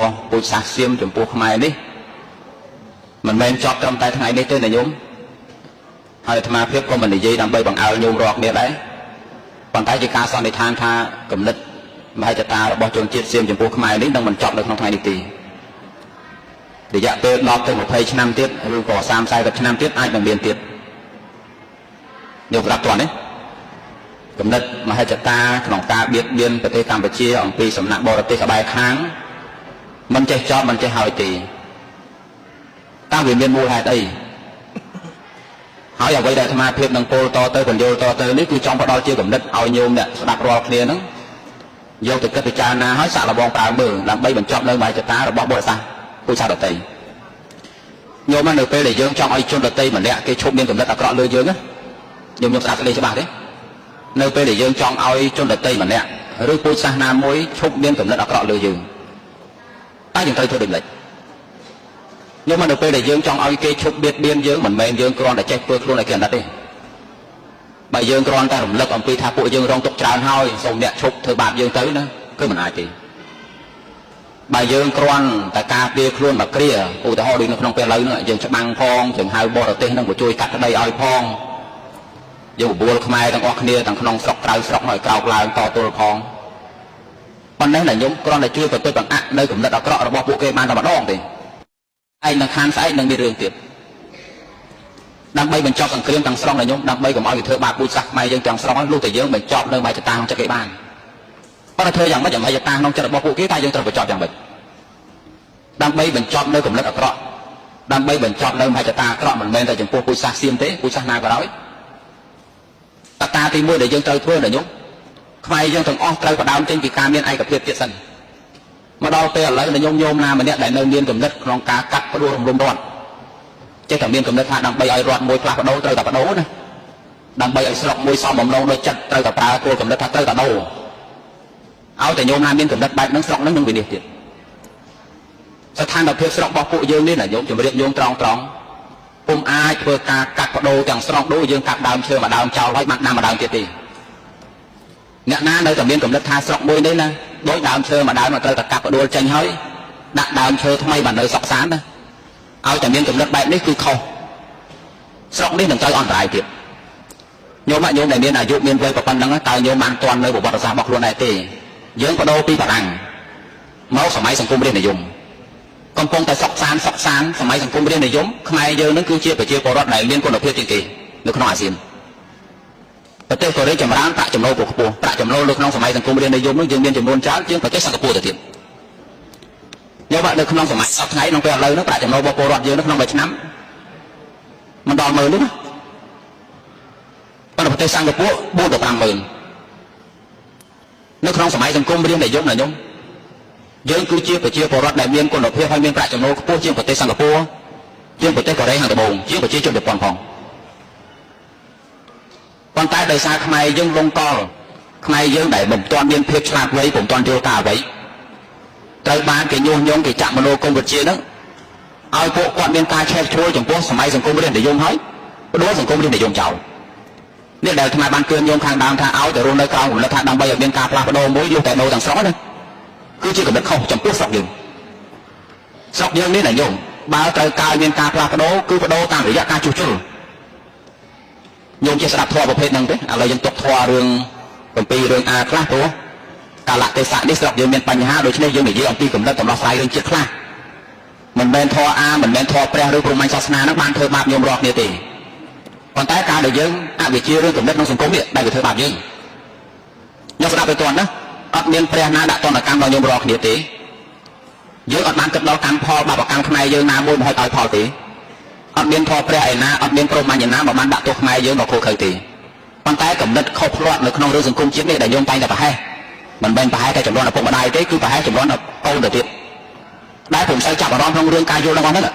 របស់ពូជសាសសៀមចំពោះខ្មែរនេះមិនមែនចប់ត្រឹមតែថ្ងៃនេះទេណាញោមហើយអាត្មាភាពក៏មិននិយាយដើម្បីបង្អើលញោមរាល់គ្នាដែរប៉ុន្តែជាការសន្និដ្ឋានថាគំនិតមហិច្ឆតារបស់ជនជាតិសៀមចំពោះខ្មែរនេះនឹងមិនចប់នៅក្នុងថ្ងៃនេះទេរយៈពេល10ទៅ20ឆ្នាំទៀតឬក៏30-40ឆ្នាំទៀតអាចនឹងមានទៀតញោមប្រាប់តើនេះគំនិតមហិច្ឆតាក្នុងការបៀតបៀនប្រទេសកម្ពុជាអំពីសំណាក់បរទេសក្បែរខាងមិនចេះចប់មិនចេះហើយទេតើវាមានមូលហេតុអីហើយអ្វីដែលអាត្មាភាពនឹងពោលតទៅបញ្យល់តទៅនេះគឺចង់ផ្ដល់ជាគំនិតឲ្យញោមអ្នកស្ដាប់រាល់គ្នាហ្នឹងយកទៅគិតពិចារណាហើយសាកល្បងប្រើមើលដើម្បីបញ្ចប់នៅមហិច្ឆតារបស់បរិស័ទពូជសាសន៍ដទៃញោមនៅពេលដែលយើងចង់ឲ្យជនដទៃម្នាក់គេឈប់មានគំនិតអាក្រក់លើយើងណាញោមស្ដាប់ស្ដីច្បាស់ទេនៅពេលដែលយើងចង់ឲ្យជនដទៃម្នាក់ឬពូជសាសន៍ណាមួយឈប់មានគំនិតអាក្រក់លើយើងតែយើងត្រូវធ្វើដូចម្តេចញោមនៅពេលដែលយើងចង់ឲ្យគេឈប់បៀតបៀនយើងមិនមែនយើងគ្រាន់តែចេះធ្វើខ្លួនឲ្យគេអាណិតទេបើយើងគ្រាន់តែរំលឹកអំពីថាពួកយើងរងទុក្ខច្រើនហើយសូមអ្នកឈប់ធ្វើបាបយើងទៅណាគឺមិនអាចទេបើយើងគ្រាន់តែការពារខ្លួនមកគ្រាឧទាហរណ៍ដូចនៅក្នុងពេលឥឡូវហ្នឹងយើងច្បាំងផងយើងហៅបរទេសហ្នឹងមកជួយកាត់ក្តីឲ្យផងយើងបបួលខ្មែរទាំងអស់គ្នាទាំងក្នុងស្រុកក្រៅស្រុកឲ្យក្រោកឡើងតទល់ផងប៉ុណ្ណេះណាញោមគ្រាន់តែជួយបន្ទប់បង្អាក់នៅគំនិតអាក្រក់របស់ពួកគេបានតែម្ដងទេឯងនឹងខានស្អែកនឹងមានរឿងទៀតដើម្បីបញ្ចប់សង្គ្រាមទាំងស្រុងណាញោមដើម្បីកុំឲ្យវាធ្វើបាបពូជសាសន៍ខ្មែរយើងទាំងស្រុងឲ្យលុះតែយើងបញ្ចប់នៅមហិច្ឆតាក្នុងចិត្តគេបានប៉ុន្តែធ្វើយ៉ាងម៉េចមហិច្ឆតាក្នុងចិត្តរបស់ពួកគេតែយើងត្រូវបញ្ចប់យ៉ាងម៉េចដើម្បីបញ្ចប់នៅគំនិតអាក្រក់ដើម្បីបញ្ចប់នៅមហិច្ឆតាអាក្រក់មិនមែនតែចំពោះពូជសាសន៍សៀមទេពូជសាសន៍ណាក៏ដោយកត្តាទី1ដែលយើងត្រូវធ្វើណាញោមខ្មែរយើងទាំងអស់ត្រូវផ្ដើមចេញពីការមានឯកភាពទៀតសិនមកដល់ពេលឥឡូវញោមណាម្នាក់ដែលនៅមានគំនិតក្នុងការកាត់ផ្ដួលរំលំរដ្ឋចេះតែមានគំនិតថាដើម្បីឲ្យរដ្ឋមួយផ្លាស់ប្ដូរត្រូវតែប្ដូរណាដើម្បីឲ្យស្រុកមួយសមបំណងដូចចិត្តត្រូវតែប្រើគោលគំនិតថាត្រូវតែដូរឲ្យតែញោមណាមានគំនិតបែបហ្នឹងស្រុកហ្នឹងនឹងវិនិច្ឆ័យទៀតស្ថានភាពស្រុករបស់ពួកយើងនេះណាញោមជំរាបញោមត្រង់ពុំអាចធ្វើការកាត់ផ្ដូរទាំងស្រុងដូចយើងកាត់ដើមឈើមួយដើមចោលហើយបានដាំមួយដើមទៀតទេអ្នកណានៅតែមានគំនិតថាស្រុកមួយនេះណាដោយដើមឈើមួយដើមត្រូវតែកាត់ផ្ដួលចេញហើយដាក់ដើមឈើថ្មីបាននៅសុខសាន្តណាឲ្យតែមានគំនិតបែបនេះគឺខុសស្រុកនេះនឹងត្រូវអន្តរាយទៀតញោមដែលមានអាយុមានវ័យប៉ុណ្ណឹងតើញោមបានទាន់នៅប្រវត្តិសាស្ត្ររបស់ខ្លួនដែរទេយើងបដូរពីបារាំងមកសម័យសង្គមរាស្ត្រនិយមកំពុងតែសុខសាន្តសម័យសង្គមរាស្ត្រនិយមខ្មែរយើងនឹងគឺជាប្រជាពលរដ្ឋដែលមានគុណភាពជាងគេនៅក្នុងអាស៊ានប្រទេសកូរ៉េចម្រើនប្រាក់ចំណូលខ្ពស់ប្រាក់ចំណូលនៅក្នុងសម័យសង្គមរាស្ត្រនិយមនោះយើងមានចំនួនច្រើនជាងប្រទេសសិង្ហបុរីទៅទៀតយកមកនៅក្នុងសម័យសប្តាហ៍ថ្ងៃក្នុងពេលឥឡូវនោះប្រាក់ចំណូលរបស់ពលរដ្ឋយើងនៅក្នុងមួយឆ្នាំមិនដល់10000ទេណាប៉ុន្តែប្រទេសសិង្ហបុរី4ទៅ50000នៅក្នុងសម័យសង្គមរាស្ត្រនិយមណាញោមយើងគឺជាប្រជាពលរដ្ឋដែលមានគុណភាពហើយមានប្រាក់ចំណូលខ្ពស់ជាងប្រទេសសិង្ហបុរីជាងប្រទេសកូរ៉េខាងត្បូងជាងប្រជាជនជប៉ុនផងប៉ុន្តែដោយសារខ្មែរយើងលងកលខ្មែរយើងដែលមិនទាន់មានភាពឆ្លាតវៃពុំទាន់យល់ការអ្វីត្រូវបានគេញុះញង់គេចាក់មនោគមវិជ្ជាហ្នឹងឲ្យពួកគាត់មានការឆេះឈួលចំពោះសម័យសង្គមរាស្ត្រនិយមហើយផ្ដួលសង្គមរាស្ត្រនិយមចោលនេះដែលអាត្មាបានcưỡngញោមខាងដើមថាឲ្យតែរស់នៅក្រោមគំនិតថាដើម្បីឲ្យមានការផ្លាស់ប្ដូរមួយលុះតែដូរទាំងស្រុងណាគឺជាគំនិតខុសចំពោះស្រុកយើងនេះណាញោមបើត្រូវការមានការផ្លាស់ប្ដូរគឺប្ដូរតាមរយៈការជួសជុលញោមចេះស្ដាប់ធម៌ប្រភេទហ្នឹងទេឥឡូវយើងទុកធម៌រឿង7រឿងអាខ្លះព្រោះកាលៈទេសៈនេះស្រុកយើងមានបញ្ហាដូច្នេះយើងនិយាយអំពីគំនិតដំណោះស្រាយរឿងជាតិខ្លះមិនមែនធម៌អាមិនមែនធម៌ព្រះឬព្រហ្មញ្ញសាសនាហ្នឹងបានធ្វើបាបញោមរាល់គ្នាទេប៉ុន្តែការដែលយើងអវិជ្ជារឿងគំនិតក្នុងសង្គមនេះដែលវាធ្វើបាបយើងស្ដាប់ទៅទាន់ណាអត់មានព្រះណាដាក់ទណ្ឌកម្មដល់ញោមរាល់គ្នាទេយើងអត់បានគិតដល់កម្មផលបាបកម្មខ្មែរយើងណាមួយមិនឲ្យផលទេអត់មានធម៌ព្រះឯណាអត់មានព្រហ្មញ្ញណាមកបានដាក់ទោសខ្មែរយើងមកខុសខើទេប៉ុន្តែគំនិតខុសផ្លាត់នៅក្នុងរឿងសង្គមជាតិនេះដែលញោមតែងតែប្រហែសមិនមែនប្រហែសតែចំនួនឪពុកម្ដាយទេគឺប្រហែសចំនួនកូនទៅទៀតដែលผมសូវចាប់អារម្មណ៍ក្នុងរឿងការយល់របស់ហ្នឹង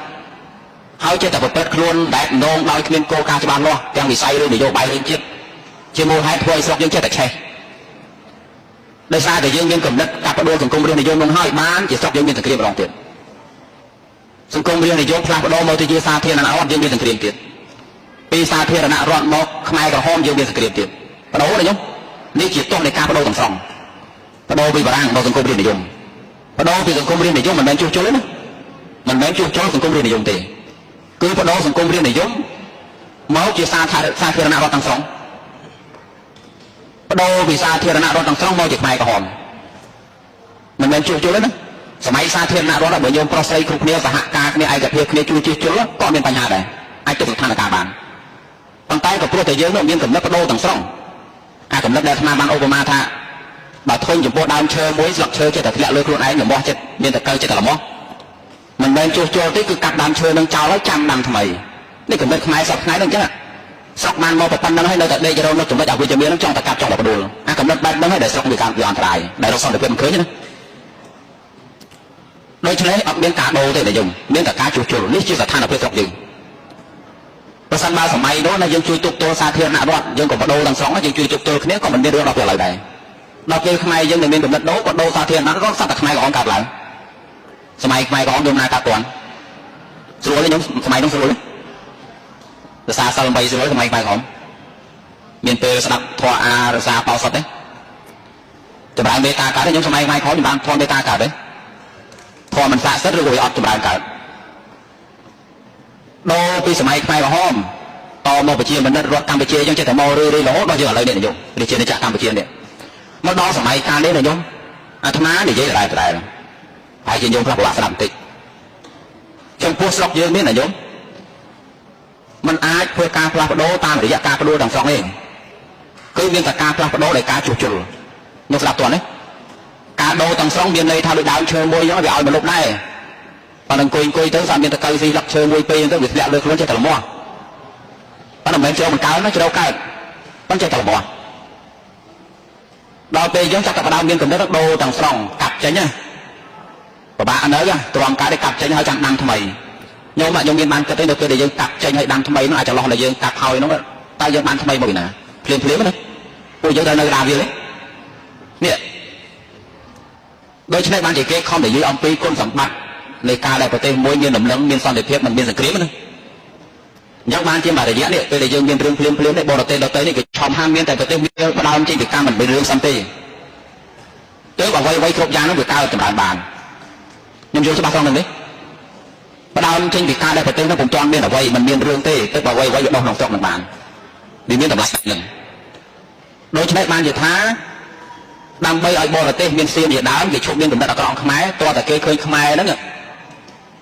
ហើយចេះតែប្រព្រឹត្តខ្លួនដែលនងដោយគ្មានគោលការណ៍ច្បាស់លាស់ទាំងវិស័យឬនយោបាយរឿងជាតិជាមូលហេតុធ្វើឲ្យស្រុកយើងចេះតែឆេះដោយសារតែយើងមានគំនិតកាត់ផ្ដួលសង្គមរាស្ត្រនិយមនឹងហើយបានជាស្រុកយើងមានសង្គ្រាមម្ដងទៀតសង្គមរាស្ត្រនិយមផ្លាស់ប្ដូរមកទៅជាសាធារណរដ្ឋយើងមានសង្គ្រាមទៀតពីសាធារណរដ្ឋមកខ្មែរក្រហមយើងមានសង្គ្រាមទៀតបដូរណាញោមនេះជាទោសនៃការប្ដូរទាំងស្រុងបដូរពីបារាំងមកសង្គមរាស្ត្រនិយមប បដូរពីសង្គមរាជនិយមមិនមែនជួសជុលទេណាមិនមែនជួសជុលសង្គមរាជនិយមទេគឺបដូរសង្គមរាជនិយមមកជាសាធារណរដ្ឋទាំងស្រុងបដូរពីសាធារណរដ្ឋទាំងស្រុងមកជាខ្មែរក្រហមមិនមែនជួសជុលទេណាសម័យសាធារណរដ្ឋបើយើងប្រុសស្រីគ្រប់គ្នាសហការគ្នាឯកភាពគ្នាជួយជួសជុលក៏មានបញ្ហាដែរអាចទប់ស្ថានភាពបានប៉ុន្តែក៏ព្រោះតែយើងមានកំណត់បដូរទាំងស្រុងអាកំណត់ដែលអាត្មាបានឧបមាថាបើធុញចំពោះដើមឈើមួយស្លឹកឈើចិត្តតែធ្លាក់លើខ្លួនឯងល្មោះចិត្តមានតែកើចិត្តតែល្មោះមិនមែនជួសជុលទេគឺកាប់ដើមឈើនឹងចោលហើយចាំដាំថ្មីនេះកំណត់ខ្មែរសពថ្ងៃហ្នឹងអញ្ចឹងស្រុកបានមកប៉ុណ្្នឹងហើយនៅតែដេករោនៅចំណុចអវិជ្ជមានហ្នឹងចង់តែកាប់ចង់តែបដួលអាកំណត់បែបហ្នឹងហើយដែលស្រុកវាកាន់វាអន្តរាយដែលរកសន្តិភាពមិនឃើញណាដូច្នេះអត់មានការដូរទេតែយើងមានតែការជួសជុលនេះជាស្ថានភាពស្រុកយើងប្រសិនបើសម័យនោះណាយើងជួយទប់ទល់សាធារណរដ្ឋយើងក៏បដូរទាំងស្រុងយើងជួយទប់ទល់គ្នាក៏មិនមានរឿងដល់ពេលឡើយដែរដល់ពេលខ្មែរយើងមិនមានកំណត់ដូរក៏ដូរសាធារណរដ្ឋសត្វតែខ្មែរក្រហមកាត់ឡើងសម័យខ្មែរក្រហមយើងណាកាត់ទាន់ស្រួលទេខ្ញុំសម័យនោះស្រួលទេរសារសិល8ស្រួលសម័យខ្មែរក្រហមមានពេលស្ដាប់ធម៌អារសាបោសុតទេចម្រើនមេត្តាកើតទេខ្ញុំសម័យខ្មែរក្រហមចម្រើនធម៌មេត្តាកើតទេធម៌មិនស័ក្តិសិទ្ធិឬក៏វាអត់ចម្រើនកើតដូរពីសម័យខ្មែរក្រហមតមកប្រជាបណ្ឌិតរដ្ឋកម្ពុជាយើងចេះតែមករឺរហូតដល់យើងឥឡូវនេះនាយករាជាណាចក្រកម្ពុជានេះមកដល់សម័យកាលនេះនាយកអាត្មានិយាយដែរហើយជាយើងខ្លះប្រឡាក់ស្ដាប់បន្តិចចំពោះស្រុកយើងនេះនាយកมันអាចធ្វើការផ្លាស់ប្ដូរតាមរយៈការផ្ដូរទាំងស្រុងទេគឺមានតែការផ្លាស់ប្ដូរដោយការជួសជុលខ្ញុំស្ដាប់តើនេះការដូរទាំងស្រុងមានន័យថាដូចដើមឈើមួយហ្នឹងវាឲ្យមកលុបដែរប៉ុន្តែអង្គុយទៅស្អាតមានតែកៅស៊ីលឹកឈើមួយពេលទៅវាធ្លាក់លើខ្លួនចេះតែល្មោះប៉ុន្តែមិនមែនជ្រៅមិនកើណាជ្រៅកើតប៉ុន្តែចេះតែល្មោះដល់ពេលយើងចាប់តែផ្ដើមមានកំណត់ដូរទាំងស្រុងកាត់ចេញណាពិបាកនៅត្រង់កាត់ឲ្យកាត់ចេញហើយចាំដាំថ្មីខ្ញុំមានបានគិតទេនៅពេលដែលយើងកាត់ចេញហើយដាំថ្មីនោះអាចចន្លោះដែលយើងកាត់ហើយនោះតែយើងបានថ្មីមកពីណាភ្លាមណាពួកយើងត្រូវនៅដាវានេះដូច្នេះបានជាគេខំនិយាយអំពីគុណសម្បត្តិនៃការដែលប្រទេសមួយមានដំណឹងមានសន្តិភាពមិនមានសង្គ្រាមណាអញ្ចឹងបានជារយៈនេះពេលដែលយើងមានរឿងភ្លាមនេះបរទេសដទៃនេះគេឆំហាមមានតែប្រទេសមានផ្ដើមចេញពីកម្មមិនមានរឿងសន្តិទៅអ្វីគ្រប់យ៉ាងនោះវាកើតចម្រើនបានខ្ញុំយល់ច្បាស់ត្រង់នេះផ្ដើមចេញពីការដែលប្រទេសនោះពុំទាន់មានអ្វីមិនមានរឿងទេទៅអ្វីវាដោះក្នុងស្រុកនឹងបានវាមានតម្លៃនឹងដូច្នេះបានជាថាដើម្បីឲ្យបរទេសមានសៀមជាដើមគេឈប់មានកំណត់អាក្រក់ខ្មែរតើតែគេឃើញខ្មែរហ្នឹង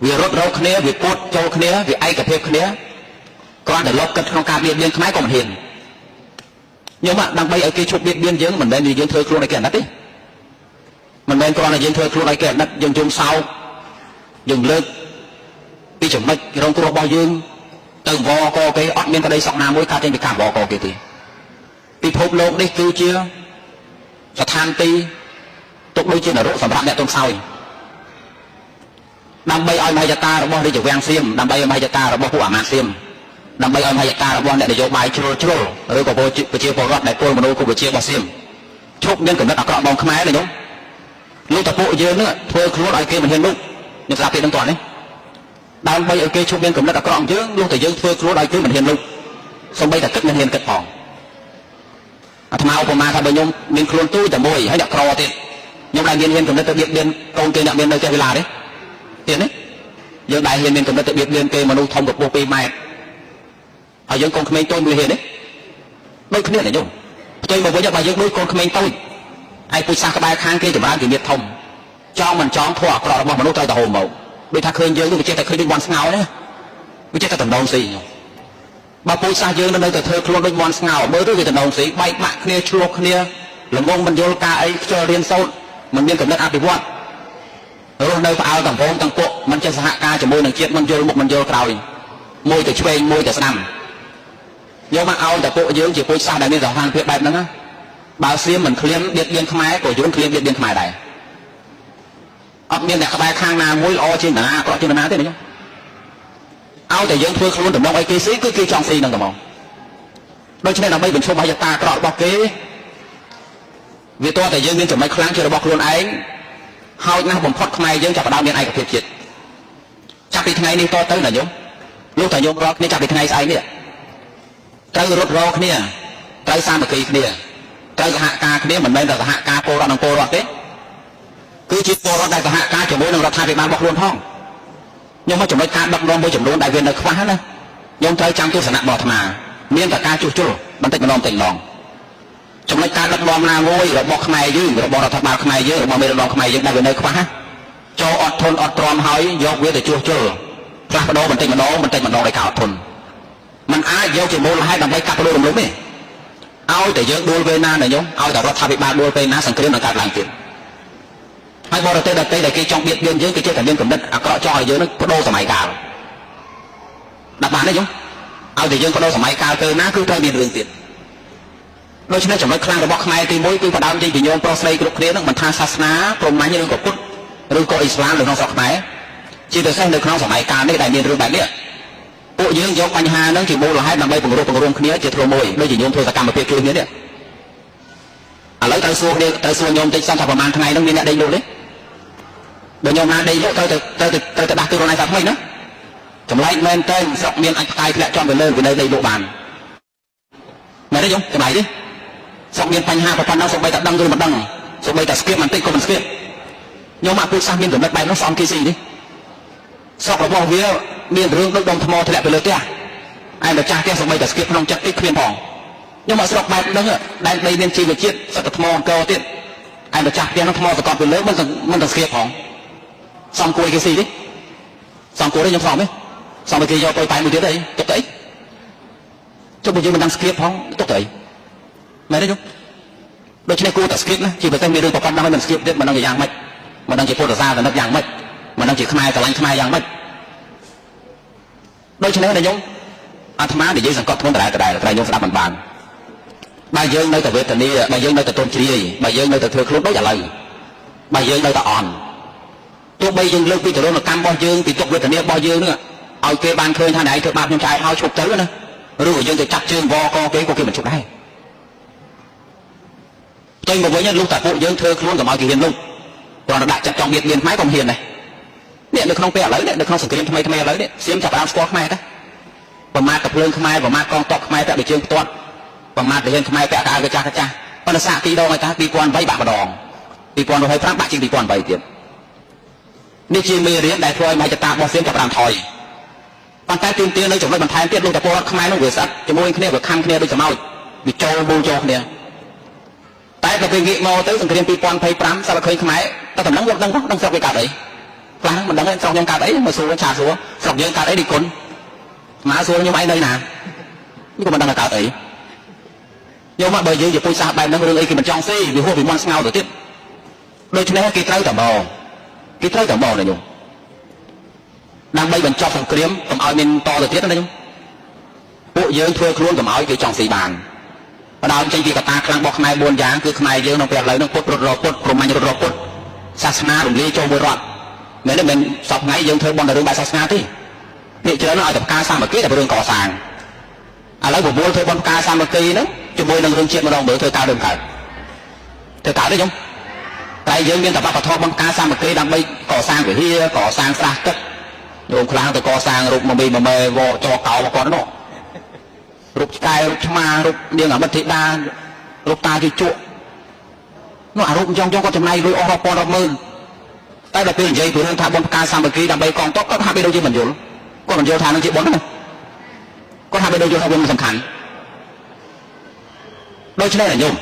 វារត់រោគ្នាវាពួតចូលគ្នាវាឯកភាពគ្នាគ្រាន់តែលបគិតក្នុងការបៀតបៀនខ្មែរក៏មិនហ៊ានខ្ញុំដើម្បីឲ្យគេឈប់បៀតបៀនយើងមិនមែនយើងធ្វើខ្លួនឲ្យគេអាណិតទេមិនមែនគ្រាន់តែយើងធ្វើខ្លួនឲ្យគេអាណិតយើងជុំសោកយើងលើកពីចំណុចរងគ្រោះរបស់យើងទៅវកគេអត់មានក្តីសោកណាមួយកើតចេញពីការវកគេទេពិភពលោកនេះគឺជាស្ថានទីទុកដូចជានរកសម្រាប់អ្នកទុនខ្សោយដើម្បីឲ្យមហិច្ឆតារបស់រាជវាំងសៀមដើម្បីឲ្យមហិច្ឆតារបស់ពួកអាមាត្យសៀមដើម្បីឲ្យមហិច្ឆតារបស់អ្នកនយោបាយជ្រុលឬក៏ប្រជាពលរដ្ឋដែលពលមនុស្សគូប្រជារបស់សៀមឈប់មានកំណត់អាក្រក់បងខ្មែរទេញោមលោកតពួកយើងនឹងធ្វើខ្លួនឲ្យគេមិនហ៊ានលុបខ្ញុំស្ដាប់ពីនឹងតនេះដើម្បីឲ្យគេឈប់មានកំណត់អាក្រក់យើងលោកតែយើងធ្វើខ្លួនឲ្យគេមិនហ៊ានលុបសូម្បីតែគិតមិនហ៊ានគិតផងអាត្មាឧបមាថាបើខ្ញុំមានខ្លួនទូចតែមួយហើយអ្នកក្រទៀតខ្ញុំដែលមានកំណត់ទៅបៀតបៀនកូនគេអ្នកមាននៅចេះវិឡាទេទៀតនេះយើងដែលហ៊ានមានកំណត់ទៅបៀតបៀនគេមនុស្សធំកម្ពស់2ម៉ែត្រហើយយើងកូនក្មេងតូចមួយហ៊ានទេដូចគ្នាទេញោមផ្ទុយមកវិញបើយើងដូចកូនក្មេងតូចឯពុជសាសក្បែរខាងគេចម្រើនគេមានធំចង់មិនចង់ធัวអាក្រក់របស់មនុស្សត្រូវតែហូរមកដូចថាឃើញយើងវាចេះតែឃើញដូចមន់ស្ងោណាវាចេះតែតំណងស៊ីញោមបើពុជសាសយើងនៅតែធ្វើខ្លួនដូចមន់ស្ងោមើលទៅវាតំណងស៊ីបែកបាក់គ្នាឆ្លោះគ្នាល្ងងមិនយល់ការអីខ្ជិលរៀនសូត្រមិនមានកំណត់អភិវឌ្ឍរស់នៅផ្អើលទាំងព្រមទាំងពួកមិនចេះសហការជាមួយនឹងជាតិមិនយល់មុខមិនយល់ក្រោយមួយទៅឆ្វេងមួយទៅស្ដាំយកមកឲ្យតែពួកយើងជាពុជសាសដែលមានសន្តិភាពបែបហ្នឹងណាបើសៀមមិនឃ្លានបៀតបៀនខ្មែរក៏យើងឃ្លានបៀតបៀនខ្មែរដែរអត់មានអ្នកក្បែរខាងណាមួយល្អជាងតាណាអាក្រក់ជាងតាណាទេណាឲ្យតែយើងធ្វើខ្លួនតំណងឲ្យគេស៊ីគឺគេចង់ស៊ីនឹងតែមកដូច្នេះដើម្បីបញ្ឈប់មហិច្ឆតាអាក្រក់របស់គេវាតើតែយើងមានចំណុចខ្លាំងជារបស់ខ្លួនឯងហើយណាស់បំផុតខ្មែរយើងចាប់ផ្ដើមមានឯកភាពជាតិចាប់ពីថ្ងៃនេះតទៅណាញោមលោកតាញោមរាល់គ្នាចាប់ពីថ្ងៃស្អែកនេះត្រូវរត់រកគ្នាត្រូវសាមគ្គីគ្នាត្រូវសហការគ្នាមិនមែនតែសហការពលរដ្ឋនិងពលរដ្ឋទេ គឺជាពលរដ្ឋដែលសហការជាមួយនឹងរដ្ឋាភិបាលរបស់ខ្លួនផងខ្ញុំមកចំណុចការដឹកនាំមួយចំនួនដែលវានៅខ្វះណាខ្ញុំត្រូវចាំទស្សនៈរបស់អាត្មាមានតែការជួសជុលបន្តិចម្ដងចំណុចការដឹកនាំណាមួយរបស់ខ្មែរយើងរបស់រដ្ឋាភិបាលខ្មែរយើងរបស់មេដឹកនាំខ្មែរយើងដែលវានៅខ្វះចូលអត់ធន់អត់ទ្រាំហើយយកវាទៅជួសជុលផ្លាស់ប្ដូរបន្តិចម្ដងដោយការអត់ធន់มันអាចយកជាមូលហេតុដើម្បីកាត់ផ្ដួលរំលំទេឲ្យតែយើងដួលពេលណាណាញោមឲ្យតែរដ្ឋាភិបាលដួលពេលណាសង្គ្រាមនឹងកើតឡើងទៀតហើយបរទេសដទៃដែលគេចង់បៀតបៀនយើងគេចេះតែមានគំនិតអាក្រក់ចង់ឲ្យយើងនឹងបដូរសម័យកាលដាក់បានទេញោមឲ្យតែយើងបដូរសម័យកាលទៅណាគឺត្រូវមានរឿងទៀតដូច្នេះចំណុចខ្លាំងរបស់ខ្មែរទី1គឺផ្ដើមចេញពីញោមប្រុសស្រីគ្រប់គ្នានឹងមិនថាសាសនាព្រហ្មញ្ញឬក៏ពុទ្ធឬក៏អ៊ីស្លាមនៅក្នុងស្រុកខ្មែរជាពិសេសនៅក្នុងសម័យកាលនេះដែលមានរឿងបែបនេះពួកយើងយកបញ្ហាហ្នឹងជាមូលហេតុដើម្បីពង្រឹងគ្នាជាធ្លុំមួយដូចជាញោមធ្វើសកម្មភាពជួយគ្នានេះឥឡូវត្រូវសួរញោមតិចសិនថាប្រហែលថ្ងៃហ្នឹងមានអ្នកដេកលក់ទេបើញោមណាដេកលក់ត្រូវទៅដាស់ទូរណៃសាថ្មីណាចម្លែកមែនតើស្រុកមានអាចផ្កាយធ្លាក់ចំទៅលើវានៅដេកលក់បានមែនទេញោមចម្លែកទេស្រុកមានបញ្ហាប៉ុណ្ណឹងសូម្បីតែដឹងឬមិនដឹងសូម្បីតែស្គៀបបន្តិចក៏មិនស្គៀបញោមមកពូជសាសមានកម្រិតបែបនោះស្អំគេស៊ីទេស្រុករបស់វាមានរឿងដូចដុំថ្មធ្លាក់ទៅលើផ្ទះឯម្ចាស់ផ្ទះសូម្បីតែស្គៀបក្នុងចិត្តតិចគ្មានផងខ្ញុំមកស្រុកបែបហ្នឹងដែលដីមានជីវជាតិសត្វថ្មអង្គរទៀតឯម្ចាស់ផ្ទះនោះថ្មសកត់ទៅលើមិនទៅស្គៀបផងសំគួយគេស៊ីទេសំគួយទេខ្ញុំសំទេគេយកទៅតែមួយទៀតអីទុកទៅអីចុះបើយើងមិនដឹងស្គៀបផងទុកទៅអីមែនទេខ្ញុំដូច្នេះគួរតែស្គៀបណាជាពិសេសមានរឿងប្រព័ន្ធហ្នឹងមិនស្គៀបទៀតមិនដឹងជាយ៉ាងម៉េចមិនដឹងជាពុទ្ធសាសនាយ៉ាងម៉េចមិនដឹងជាខ្មែរឆ្លាញ់ខ្មែរយ៉ាងម៉េចដូច្នេះខ្ញុំអាត្មានិយាយសង្កត់ធ្ងន់ដដែលខ្ញុំស្ដាប់មិនបានបើយើងនៅតែវេទនាបើយើងនៅតែទន់ជ្រាយបើយើងនៅតែធ្វើខ្លួនដូចឥឡូវបើយើងនៅតែអន់ទោះបីយើងលើកពីទរណកម្មរបស់យើងពីទុកវេទនារបស់យើងនឹងឲ្យគេបានឃើញថាណែធ្វើបាបខ្ញុំឆ្អែតហើយឈប់ទៅណាឬក៏យើងទៅចាប់ជើងវកគេក៏គេមិនឈប់ដែរផ្ទុយមកវិញលុះតែពួកយើងធ្វើខ្លួនកុំឲ្យគេហ៊ានលុបគ្រាន់តែដាក់ចិត្តចង់បៀតបៀនខ្មែរក៏មិនហ៊ានដែរនេះនៅក្នុងពេលឥឡូវនេះនៅក្នុងសង្គ្រាមថ្មីឥឡូវនេះសៀមចាប់ដើមស្គាល់ខ្មែរដែរប្រមាថកភ្លើងខ្មែរប្រមាថកងទ័ពខ្មែរពាក់ដូចជើងផ្ទាត់ប្រមាថទាហានខ្មែរពាក់កៅកាចាស់ប៉ុន្តែសាកទីដងឲ្យតា2008បាក់ម្ដង2025បាក់ជាង2008ទៀតនេះជាមេរៀនដែលធ្វើឲ្យមហិច្ឆតារបស់សៀមចាប់ដើមថយប៉ុន្តែទៀងទានៅចំណុចបន្ថែមទៀតលោកតាពលរដ្ឋខ្មែរនោះវាស្អិតជាមួយគ្នាវាខំគ្នាដូចសម្ោចវាចូលបូចូលគ្នាតែក៏ពេលងាកមកទៅសង្គ្រាម2025សាប់ឃើញខ្មែរតែតំណឹងលោកដឹងស្រុកវាកើតអីខ្លះមិនដឹងស្រុកយើងកើតអីមកសួរឆាសួរស្រុកយើងកើតអីនេះគុណមកសួរខ្ញុំឯងនៅណានេះក៏មិនដឹងថាកើតអីយកមកបើយើងជាពុជសាសបែបហ្នឹងរឿងអីគេមិនចង់ស៊ីវាហួសពីមន់ស្ងោទៅទៀតដូច្នេះគេត្រូវតែមកណាញោមដើម្បីបញ្ចប់សង្គ្រាមកុំឲ្យមានតទៅទៀតណាញោមពួកយើងធ្វើខ្លួនកុំឲ្យគេចង់ស៊ីបានបណ្ដោយចេញពីកត្តាខ្លាំងរបស់ខ្មែរ4យ៉ាងគឺខ្មែរយើងក្នុងពេលឥឡូវហ្នឹងពុទ្ធរត់រពុទ្ធព្រហ្មញ្ញរត់រពុទ្ធសាសនារំលាយចូលមួយរដ្ឋមែនទេមិនសពថ្ងៃយើងធ្វើបន់តែរឿងបែបសាសនាទេនេះច្រើនឲ្យតែផ្កាសាមគ្គីតែរឿងកសាងឥឡូវប្រមូលធ្វើបន់ផ្កាសាមគ្គីហ្នឹងជាមួយនឹងរឿងជាតិម្ដងមើលធ្វើកើតទេខ្ញុំតែយើងមានតែបបធម៌បន់ផ្កាសាមគ្គីដើម្បីកសាងវិហារកសាងស្រះទឹកយកខ្លាំងទៅកសាងរូបមមេវចកោមកគាត់នោះរូបឆ្កែរូបឆ្មារូបនាងអមិតធីតារូបតាជជក់នោះអារូបអញ្ចឹងគាត់ចំណាយលុយអស់រាប់ពាន់រាប់ម៉ឺនតែដល់ពេលនិយាយពីរឿងថាបុណ្យផ្កាសាមគ្គីដើម្បីកងទ័ពគាត់ថាបីដូចជាមិនយល់គាត់មិនយល់ថានឹងជាបុណ្យណាគាត់ថាបីដូចជាថាវាមិនសំខាន់ដូច្នេះញោម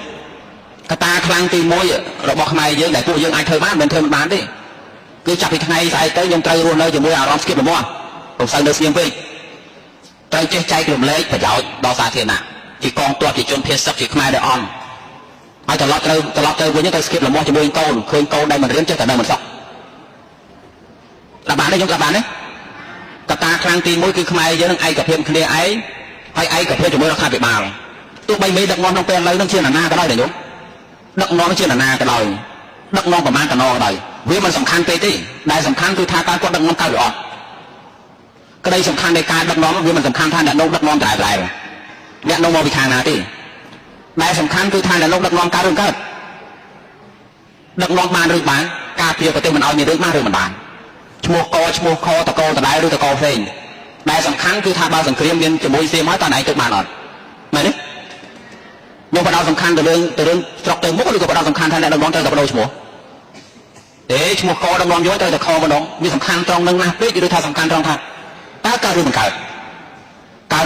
កត្តាខ្លាំងទី1របស់ខ្មែរយើងដែលពួកយើងអាចធ្វើបានមិនធ្វើមិនបានទេគឺចាប់ពីថ្ងៃស្អែកទៅខ្ញុំត្រូវរស់នៅជាមួយអារម្មណ៍ស្គៀបល្មមពុំសូវនៅស្ងៀមពេកត្រូវចេះចែករំលែកប្រយោជន៍ដល់សាធារណៈជាកងទ័ពជាជនភេសឹកជាខ្មែរដែលអន់ហើយត្រឡប់ទៅវិញទៅស្គៀបល្មមជាមួយកូនឃើញកូនដែលមិនរៀនចេះតែនៅមិនសក់ដាក់បានទេខ្ញុំដាក់បានទេកត្តាខ្លាំងទី1គឺខ្មែរយើងនឹងឯកភាពគ្នាឯងហើយឯកភាពជាមួយរដ្ឋាភិបាលទោះបីមេដឹកនាំក្នុងពេលឥឡូវនឹងជានរណាក៏ដោយដែរញោមដឹកនាំជានរណាក៏ដោយដឹកនាំប្រមាណកណោក៏ដោយវាមិនសំខាន់ទេដែលសំខាន់គឺថាតើគាត់ដឹកនាំកើតឬអត់ក្តីសំខាន់នៃការដឹកនាំវាមិនសំខាន់ថាអ្នកនោះដឹកនាំតែអ្នកនោះមកពីខាងណាទេដែលសំខាន់គឺថាអ្នកនោះដឹកនាំកើតឬកើតដឹកនាំបានឬបានការពារប្រទេសមិនឲ្យមានរឿងបានឬមិនបានឈ្មោះកឈ្មោះខតកដដែលឬតកផ្សេងដែលសំខាន់គឺថាបើសង្គ្រាមមានជាមួយសៀមហើយតើឯងទៅបានអត់មែនទេខ្ញុំបដោតសំខាន់ទៅរឿងស្រុកទៅមុខឬក៏បដោតសំខាន់ថាអ្នកដឹកនាំត្រូវតែបដូរឈ្មោះ ទេឈ្មោះកដឹកនាំយកទៅតែខម្ដងវាសំខាន់ត្រង់នឹងណាស់ពេកឬថាសំខាន់ត្រង់ថាតើកើតឬមិនកើត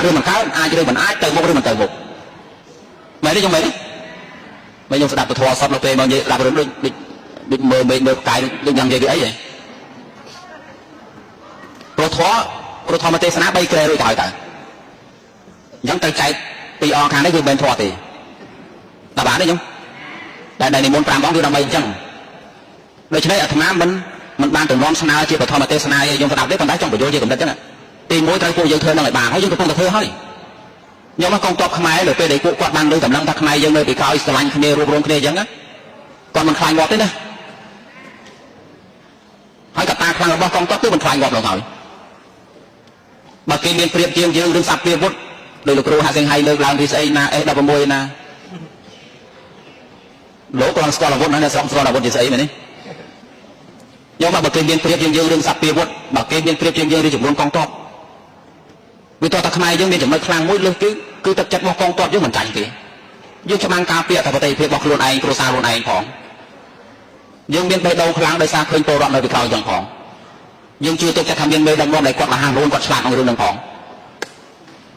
ឬមិនកើតអាចឬមិនអាចទៅមុខឬមិនទៅមុខមែនទេខ្ញុំមែនទេមិនខ្ញុំស្ដាប់ពធសពនៅពេលមកនិយាយដាក់រឿងដូចមើលកាយដូចយ៉ាងនិយាយពីអីហ៎ព្រោះធម៌ទេសនា3ក្រែរួចទៅហើយតើអញ្ចឹងទៅចែកពីអង្គខាងនេះគឺមិនធម៌ទេដល់បានទេខ្ញុំដែលនិមន្ត5អង្គគឺដើម្បីអញ្ចឹងដូច្នេះអាត្មាមិនបានទៅនាំស្នើជាបឋមទេសនាឲ្យយើងស្ដាប់ទេប៉ុន្តែចង់បញ្យល់ជាកំណត់អញ្ចឹងទី1ត្រូវពួកយើងធ្វើនឹងឲ្យបានហើយយើងកំពុងតែធ្វើហើយខ្ញុំមកកងទ័ពខ្មែរនៅពេលដែលពួកគាត់បានលើកតម្លឹងថាខ្មែរយើងនៅពីក្រោយស្រឡាញ់គ្នារួបរวมគ្នាអញ្ចឹងគាត់មិនខ្លាញ់ងាប់ទេណាហើយកត្តាខ្លាំងរបស់កងទ័ពគឺមិនខ្លាញ់ងាប់ដល់ហើយបើគេមានព្រៀបជាងយើងរឿងសັບព្រាវុធដោយលោកគ្រូហាក់សិង្ហៃលើកឡើងពីស្អីណា S16 ណាលោកគាត់ស្គាល់អាវុធណាស្រុកស្គាល់អាវុធជាស្អីមែនទេយកមកបើគេមានព្រៀបជាងយើងរឿងសັບព្រាវុធបើគេមានព្រៀបជាងយើងរឿងចំនួនកងទ័ពវាតើតាខ្មែរយើងមានចំណុចខ្លាំងមួយលើសគឺទឹកចិត្តរបស់កងទ័ពយើងមិនចាញ់ទេយើងច្បាំងការពារតែប្រទេសភាពរបស់ខ្លួនឯងគ្រួសារខ្លួនឯងផងយើងមានបេះដូងខ្លាំងដោយសារឃើញពលរដ្ឋនៅពីក្រោយយើងផងយើងជឿទុកចិត្តថាមានមេដឹកនាំដែលគាត់មហារូនគាត់ឆ្លាតក្នុងរឿងហ្នឹងផង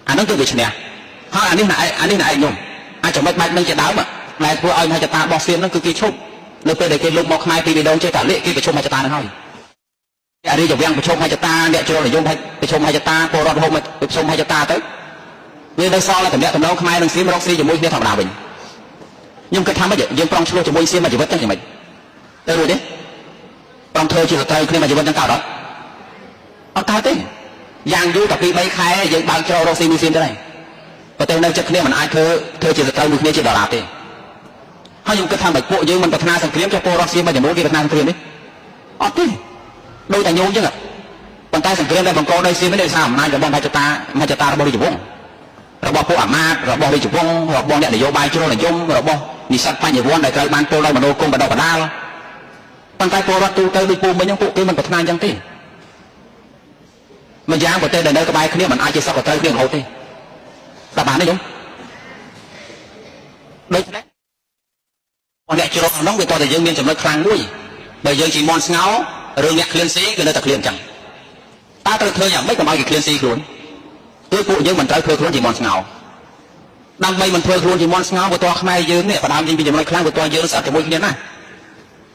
អាហ្នឹងគឺវាឈ្នះហើយអានេះណាឯងខ្ញុំអាចចំណុចបែបហ្នឹងជាដើមដែលធ្វើឲ្យមហិច្ឆតាបោះសៀនហ្នឹងគឺគេឈប់នៅពេលដែលគេលុបមកខ្មែរពីបេះដូងចេះតែលាកគេប្រជុំមហិច្ឆតាហ្នឹងហើយអានេះជាវាំងប្រជុំមហិច្ឆតាអ្នកជ្រុលនិយមប្រជុំមហិច្ឆតាពលរដ្ឋរហូតមកប្រជុំមហិច្ឆតាទៅវានៅសល់តែតំណែងខ្មែរនិងសៀមរកស៊ីជាមួយគ្នាធម្មតាវិញខ្ញុំគិតថាម៉េចយើងប្រងឆ្លោះជាមួយសៀមមួយជីវិតចឹងយ៉ាងម៉េចទៅរួចទេប្រងធ្វើជាសត្រូវគ្នាមួយជីវិតចឹងកើតអត់កើតទេយ៉ាងយូរតែ2 3 ខែយើងបើកច្រករកស៊ីមួយសៀមទៅហើយប្រទេសនៅចិត្តគ្នាមិនអាចធ្វើជាសត្រូវមួយគ្នាជាដរាបទេហើយខ្ញុំគិតថាបើពួកយើងមិនប្រាថ្នាសង្គ្រាមចុះពលរដ្ឋសៀមមួយចំនួនគេប្រាថ្នាសង្គ្រាមទេអត់ទេដោយតែញោមចឹងប៉ុន្តែសង្គ្រាមដែលបង្កដោយសៀមនេះដោយសារអំណាចរបស់មហិច្ឆតារបស់រាជវង្សរបស់ពួកអាមាត្យរបស់រាជវង្សរបស់អ្នកនយោបាយជ្រុលនិយមរបស់និស្សិតបញ្ញវន្តដែលត្រូវបានពលដោយមនោគមបដិបដាលប៉ុន្តែពលរដ្ឋទូទៅដូចពូមិញហ្នឹងពួកគេមិនប្រាថ្នាអញ្ចឹងទេមួយយ៉ាងប្រទេសដែលនៅក្បែរគ្នាមិនអាចជាសក្តិត្រូវគ្នារហូតទេដល់បានទេខ្ញុំដូច្នេះអ្នកជ្រុលហ្នឹងវាតើតែយើងមានចំណុចខ្លាំងមួយបើយើងជាមន់ស្ងោរឿងអ្នកឃ្លានស៊ីគឺនៅតែឃ្លានអញ្ចឹងតើត្រូវធ្វើយ៉ាងម៉េចកុំឲ្យគេឃ្លានស៊ីខ្លួនគឺពួកយើងមិនត្រូវធ្វើខ្លួនជាមន់ស្ងោដើម្បីមិនធ្វើខ្លួនជាមន់ស្ងោបើតើខ្មែរយើងនេះផ្ដើមចេញពីចំណុចខ្លាំងបើតើយើងស្អិតជាមួយគ្នាណា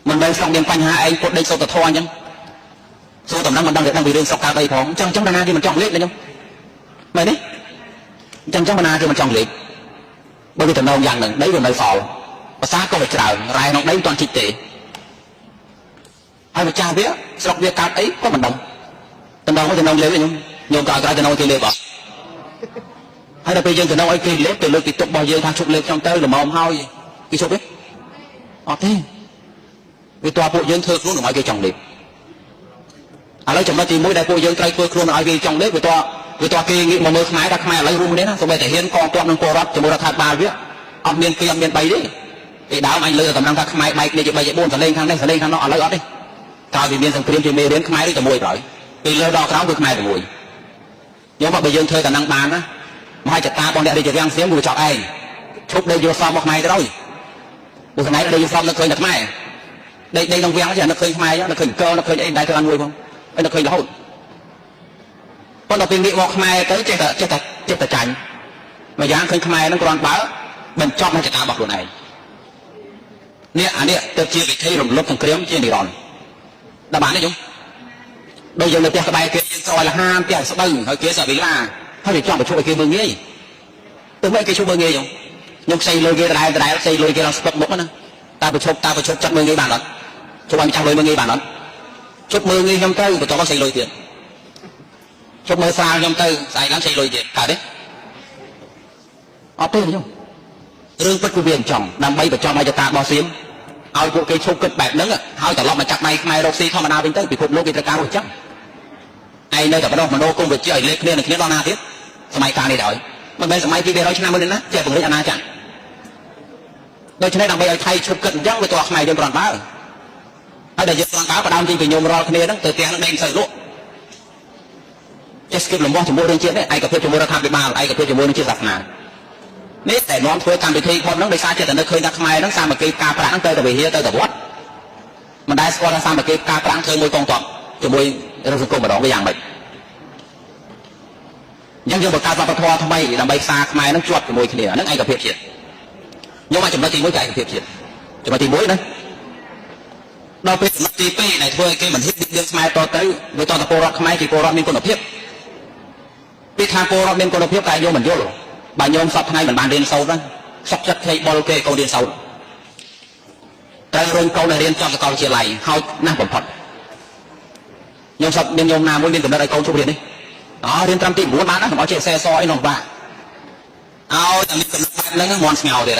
មិនមែនស្រុកមានបញ្ហាឯងពុតដេកសុទ្ធធរអញ្ចឹងសូមតំណឹងមិនដឹងពីរឿងស្រុកកើតអីផងអញ្ចឹងណាគេមិនចង់លេខទេខ្ញុំមែនទេអញ្ចឹងណាគេមិនចង់លេខបើវាតំណងយ៉ាងហ្នឹងដីវានៅសល់ភាសាក៏វាច្រើនរ៉ែក្នុងដីមិនទាន់ជីកទេហើយម្ចាស់វាស្រុកវាកើតអីក៏មិនដឹងតំណងលេខខ្ញុំក៏ឲ្យតំណងគេលេខអស់ហើយដល់ពេលយើងតំណងឲ្យគេលេខទៅលើកពីទុករបស់យើងថាជប់លេខខ្ញុំទៅល្មមហើយគេជប់ទេអត់ទេវាតើពួកយើងធ្វើខ្លួនកុំឲ្យគេចង់លេខឥឡូវចំណុចទី1ដែលពួកយើងត្រូវធ្វើខ្លួនឲ្យគេចង់លេខវាតើគេងាកមកមើលខ្មែរថាខ្មែរឥឡូវរួមគ្នាណាសូម្បីតែហ៊ានកងទ័ពនិងពលរដ្ឋជាមួយរដ្ឋាភិបាលវាអត់មានពីអត់មាន3ទេពីដើមអញលើតំណែងថាខ្មែរបែកគ្នាជា3ជា4សលេងខាងនេះសលេងខាងនោះឥឡូវអត់ទេក្រោយពីមានសង្គ្រាមជាមេរៀនខ្មែរឬតែមួយក្រោយពីលើដល់ក្រោមគឺខ្មែរតែមួយយកមកបើយើងធ្វើតំណែងបានណាមហិច្ឆតារបស់អ្នករាជវាំងសៀមវាចោតឯងឈប់ដេកយកសពមកខ្មែរទៅហើយពួកថ្ងៃដេកយកសពនៅឃើញតែខ្មែរដេកក្នុងវាំងចេះនឹកឃើញខ្មែរនឹកឃើញកលនឹកឃើញអីដែរធ្វើអានមួយផងហើយនឹកឃើញរហូតប៉ុន្តែពេលងាកមកខ្មែរទៅចេះតែចាញ់មួយយ៉ាងឃើញខ្មែរនឹងគ្រាន់បើបញ្ចប់មហិច្ឆតារបស់ខ្លួនឯងនេះអានេះទៅជាវិធីរំលត់សង្គ្រាមជានិរន្តរ៍ដល់បានទេខ្ញុំដូចយើងនៅផ្ទះក្បែរគេយើងស្រោចលហាមផ្ទះស្បូវហើយគេសាវិឡាហើយវាចង់បញ្ឈប់ឲ្យគេមើងងាយទៅមិនគេឈប់មើងងាយខ្ញុំខ្ចីលុយគេដដែលខ្ចីលុយគេឡើងស្ពឹកមុខណាតើបញ្ឈប់ចាត់មើងងាយបានអត់ជប់ឲ្យម្ចាស់លុយមើងងាយបានអត់ជប់មើងងាយខ្ញុំទៅបន្តមកខ្ចីលុយទៀតជប់មើលស្រាលខ្ញុំទៅស្អែកឡើងខ្ចីលុយទៀតកើតទេអត់ទេខ្ញុំរឿងពិតគឺវាអញ្ចឹងដើម្បីបញ្ចប់មហិច្ឆតារបស់សៀមឲ្យពួកគេឈប់គិតបែបហ្នឹងហើយត្រឡប់មកចាប់ដៃខ្មែររកស៊ីធម្មតាវិញទៅពិភពលោកគេត្រូវការអញ្ចឹងឯងនៅតែបដោះមនោគមវិជ្ជាឲ្យលេខគ្នានឹងគ្នាដល់ណាទៀតសម័យកាលនេះដែរមិនមែនសម័យ200ឆ្នាំមុនទេណាចេះពង្រីកអាណាចក្រដូច្នេះដើម្បីឲ្យថៃឈប់គិតអញ្ចឹងវាតើខ្មែរយើងគ្រាន់បើហើយដែលយើងគ្រាន់បើផ្ដើមចេញពីញោមរាល់គ្នាហ្នឹងទៅផ្ទះហ្នឹងដេកមិនសូវលក់ចេះស្គិបលំបោះជាមួយរឿងជាតិនេះឯកភាពជាមួយរដ្ឋាភិបាលឯកភាពជាមួយនឹងជាសាសនានេះតែនាំធ្វើកម្មវិធីផងហ្នឹងដោយសារចិត្តតែនឹកឃើញថាខ្មែរហ្នឹងសាមគ្គីការប្រាក់ហ្នឹងទៅតែវិហារទៅតែវត្ត មិនដែលស្គាល់ថាសាមគ្គីការប្រាំងធ្វើមួយកងទ័ពជាមួយរសង្គមម្ដងវាយ៉ាងម៉េចអញ្ចឹងយើងបង្កើតវប្បធម៌ថ្មីដើម្បីផ្សារខ្មែរនឹងជាប់ជាមួយគ្នាហ្នឹងឯកភាពជាតិខ្ញុំអាចចំណុចទី1គឺឯកភាពជាតិចំណុចទី1ណាដល់ពេលចំណុចទី2ដែលធ្វើឲ្យគេមិនហ៊ាននិយាយខ្មែរតទៅវាតទៅពលរដ្ឋខ្មែរជាពលរដ្ឋមានគុណភាពពីថាពលរដ្ឋមានគុណភាពតែយកមិនយល់បើញោមសពថ្ងៃមិនបានរៀនសូត្រហ្នឹងសុខចិត្តខ្ចីបុលគេកូនរៀនសូត្រត្រូវរុញកូនឲ្យរៀនចប់សាកលវិទ្យាល័យហើយណាស់បំផុតញោមសពមានញោមណាមួយមានកំណត់ឲ្យកូនជប់រៀននេះរៀនត្រឹមទី9បានណាកុំឲ្យចេះសេសអីនោះបាក់ឲ្យតែមានកំណត់បែបហ្នឹងមន់ស្ងោទេ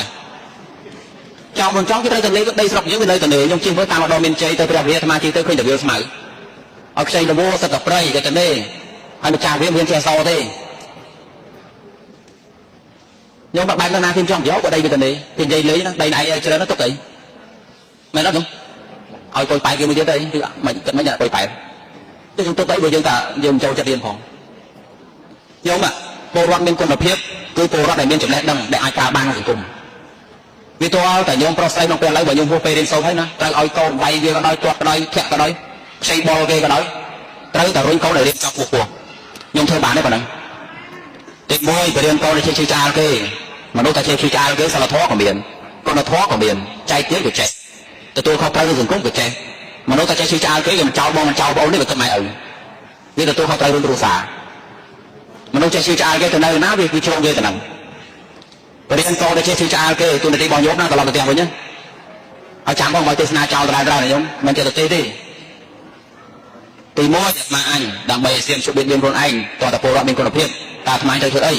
ចង់មិនចង់គេត្រូវទៅលេងដីស្រុកយើងវានៅតែលេងខ្ញុំជិះមើលតាមម្ដងមានជ័យទៅព្រះវិហារអាត្មាជិះទៅឃើញតែវាលស្មៅឲ្យខ្ចីលវសិតតែព្រៃគេទៅលេងហើយម្ចាស់វាមានចេះសទេខ្ញុំបាក់បែបណាខ្ញុំចង់យកបើដីវាទៅលេងគេនិយាយលេងណាដីណៃឲ្យច្រើនទុកអីមែនអត់ខ្ញុំឲ្យកូនប៉ែគេមួយទៀតទៅគឺមិនគិតមិនឲ្យកូនប៉ែទៅខ្ញុំទុកអីបើយើងថាយើងចូលចិត្តរៀនផងខ្ញុំពលរដ្ឋមានគុណភាពគឺពលរដ្ឋដែលមានចំណេះដឹងដែលអាចការបានក្នុងសង្គមវាទាល់តែញោមប្រុសស្រីក្នុងពេលឥឡូវបើញោមហួសពេលរៀនសូត្រហើយណាត្រូវឲ្យកូនវាយវាក៏ដោយទាត់ក៏ដោយធាក់ក៏ដោយខ្ចីបុលគេក៏ដោយត្រូវតែរុញកូនឲ្យរៀនចប់ពោះខ្ញុំធ្វើបានទេប៉ុណ្ណឹងទី1ទៅរៀនកូនឲ្យចេះឆ្អាលគេមនុស្សតែចេះឆ្អាលគេសិលធម៌ក៏មានគុណធម៌ក៏មានចែកទៀតក៏ចេះទទួលខុសត្រូវក្នុងសង្គមក៏ចេះមនុស្សតែចេះឆ្អាលគេមិនចោលបងមិនចោលបងនេះវាគិតម៉ែឪវាទទួលខុសត្រូវរឿងគ្រួសារមនុស្សចេះឆ្អាលគេទៅនៅណាវាគឺជ្រុងគេទៅហ្នឹងរៀនកូនដែលចេះឆ្អាលគេទូនាទីរបស់ញោមណាត្រឡប់ទៅផ្ទះវិញណាឲ្យចាំបងមកទេសនាចោលដដែលៗញោមមិនចេះទៅទេទី1មកអញដើម្បីឲ្យសៀមជុំបៀតបៀនខ្លួនឯងតើតពលរដ្ឋមានគុណភាពតើអាត្មាត្រូវធ្វើអី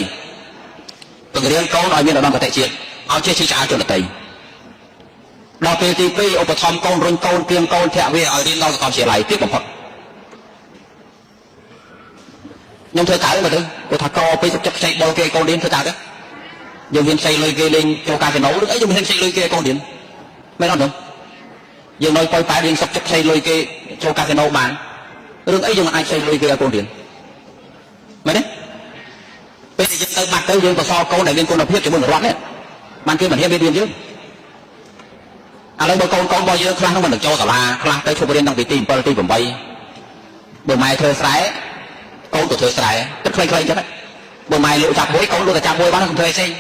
បង្រៀនកូនឲ្យមានឧត្តមគតិជាតិឲ្យចេះឆ្អាលជនតីដល់ពេលទី2ឧបត្ថម្ភកូនរុញកូនគៀងកូនធាក់វាឲ្យរៀនដល់សាកលវិទ្យាល័យទៀតបំផុតខ្ញុំធ្វើកើតមើលទៅគាត់ថាកពេលសុខចិត្តខ្ចីបុលគេកូនរៀនធ្វើកើតទៅយើងហ៊ានខ្ចីលុយគេលេងចូលកាស៊ីណូឬអីយើងមិនហ៊ានខ្ចីលុយគេកូនរៀនមែនអត់នោះយើងនៅប៉ោយប៉ែរៀនសុខចិត្តខ្ចីលុយគេចូលកាស៊ីណូបានរឿងអីយើងមិនអាចខ្ចីលុយគេឲ្យកូនរៀនមែនទេពេលដែលយើងទៅបាត់ទៅយើងក៏សល់កូនដែលមានគុណភាពជាមួយនឹងរដ្ឋនេះបានគេមិនហ៊ានរៀនយើងឥឡូវបើកូនរបស់យើងខ្លះនោះមិនទៅចូលសាលាខ្លះទៅឈប់រៀនតាំងពីទី7ទី8បើម៉ែធ្វើស្រែកូនក៏ធ្វើស្រែទឹកខ្លីៗចឹងបើម៉ែលក់ចាប់មួយកូនលក់តែចាប់មួយបានខ្ញុំធ្វើអីផ្សេង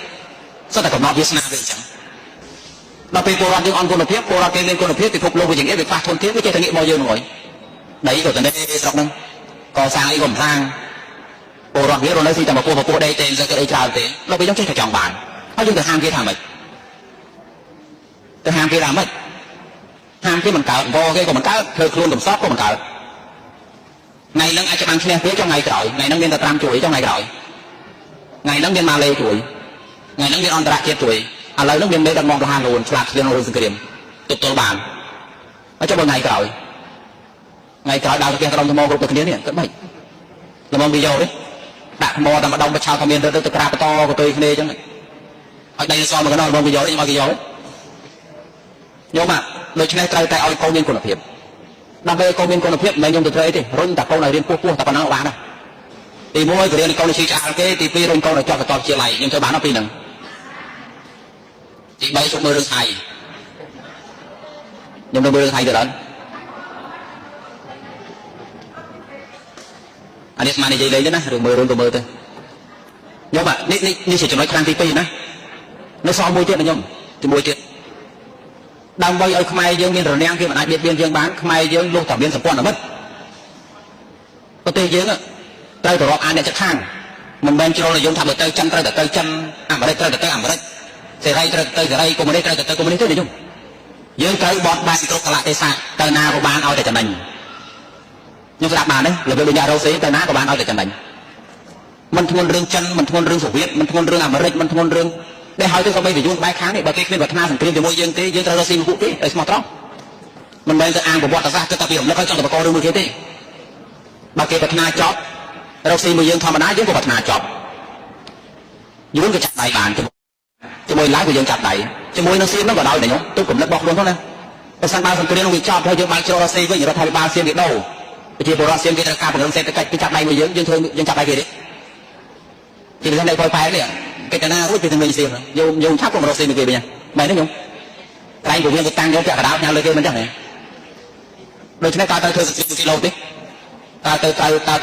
សុទ្ធតែកំណត់វាសនាវាអញ្ចឹងដល់ពេលពលរដ្ឋយើងអន់គុណភាពពលរដ្ឋគេមានគុណភាពពិភពលោកវាយ៉ាងនេះវាខ្វះធនធានវាចេះតែងាកមកយើងហ្នឹងហើយដីក៏ទៅនេះស្រុកហ្នឹងកសាងអីក៏មិនខាងពលរដ្ឋវារស់នៅស៊ីតែមកពោះដីទេមិនសូវគិតអីច្រើនទេដល់ពេលយើងចេះតែចង់បានហើយយើងទៅហាមគេថាម៉េចទៅហាមគេថាម៉េចហាមគេមិនកើតវគេក៏មិនកើតធ្វើខ្លួនកំសត់ក៏មិនកើតថ្ងៃហ្នឹងអាចបានឈ្នះគេចុងថ្ងៃក្រោយថ្ងៃហ្នឹងមានតែ5ជួយចុងថ្ងៃក្រោយថ្ងៃហ្នឹងមានម៉ាឡេជួយថ្ងៃហ្នឹងមានអន្តរជាតិជួយឥឡូវហ្នឹងមានមេដឹកនាំប្រហារលូនឆ្លាតឆ្លៀងរឿងសង្គ្រាមទល់បានហើយចុះបើថ្ងៃក្រោយដើរទៅផ្ទះក្រុមថ្មគ្រប់តែគ្នានេះគិតម៉េចល្មមវាយកទេដាក់ថ្មតែម្ដងបិឆោតថាមានរត់ទៅក្រាបបន្តកតុយគ្នាអញ្ចឹងឲ្យដៃសមកណ្ដោល្មមវាយកទេខ្ញុំឲ្យគេយកទេខ្ញុំដូច្នេះត្រូវតែឲ្យកូនមានគុណភាពដើម្បីឲ្យកូនមានគុណភាពមិនខ្ញុំទៅធ្វើអីទេរុញតែកូនឲ្យរៀនពោះតែប៉ុណ្ណឹងបានណាទី1ទៅរៀនកូនឲ្យឈឺឆ្អាលគេទី2រុញកូនឲ្យចប់សាកលវិទ្យាល័យខ្ញុំធ្វើបានដល់ពីហ្នឹងទី3ជប់មើលរឿងថៃខ្ញុំទៅមើលរឿងថៃទៅដល់អានេះស្មាននិយាយលេងទេណារឿងមើលរឿងទៅមើលទៅខ្ញុំនេះជាចំណុចខ្លាំងទី2ណានៅសល់មួយទៀតណាខ្ញុំជាមួយទៀតដើម្បីឲ្យខ្មែរយើងមានរនាំងគេមិនអាចបៀតបៀនយើងបានខ្មែរយើងលុះតែមានសម្ព័ន្ធមិត្តប្រទេសយើងត្រូវទៅរាប់អានអ្នកជិតខាងមិនមែនជ្រុលនិយមថាបើទៅចិនត្រូវតែទៅចិនអាមេរិកត្រូវតែទៅអាមេរិកសេរីត្រូវទៅសេរីកុម្មុយនីសត្រូវតែទៅកុម្មុយនីសទេខ្ញុំយើងត្រូវបត់បែនគ្រប់កលៈទេសៈទៅណាក៏បានឲ្យតែចំណេញខ្ញុំស្ដាប់បានទេលើកវិញ្ញារ៉ូសេទៅណាក៏បានឲ្យតែចំណេញមិនធ្ងន់រឿងចិនមិនធ្ងន់រឿងសូវៀតមិនធ្ងន់រឿងអាមេរិកមិនធ្ងន់រឿងដែលហើយទៅក៏បីទៅយួនបែកខាងនេះបើគេគ្មានវឌ្ឍនាសង្គ្រាមជាមួយយើងទេយើងត្រូវរកស៊ីមួយពួកគេឲ្យស្មោះត្រង់មិនមែនទៅអានប្រវត្តិសាស្ត្រទៅតែពីរំលឹកឲ្យចង់ទៅបករឿងមួយគេទេបើគេវឌ្ឍនាចប់រកស៊ីមួយយើងធម្មតាយើងក៏វឌ្ឍនាចប់យួនក៏ចាប់ដៃបានជាមួយឡាវក៏យើងចាប់ដៃជាមួយនឹងសៀមនោះក៏ដោយតែខ្ញុំទុកកំណត់របស់ខ្លួនផងណាបើសិនបើសង្គ្រាមនោះវាចប់ហើយយើងបានជ្រុលរកស៊ីវិញរដ្ឋាភិបាលសៀមគេដូរប្រជាពលរដ្ឋសៀមគេត្រូវការពង្រឹងសេដ្ឋកិច្ចគេចាប់ដៃមួយយើងធ្វើយើងចាប់ដៃគេទេជាពិសេសនៅប៉ោយប៉ែនេះកិច្ចការរួចពីទាំងវិញសៀមយើងឆាប់ក៏មករកស៊ីមួយគេវិញមែនទេខ្ញុំតែពួកយើងទៅតាំងយកពាក់កណ្ដាលញ៉ាំលើគេមិនចឹងទេ ដូច្នេះតើត្រូវធ្វើស៊ីឡូទេតើត្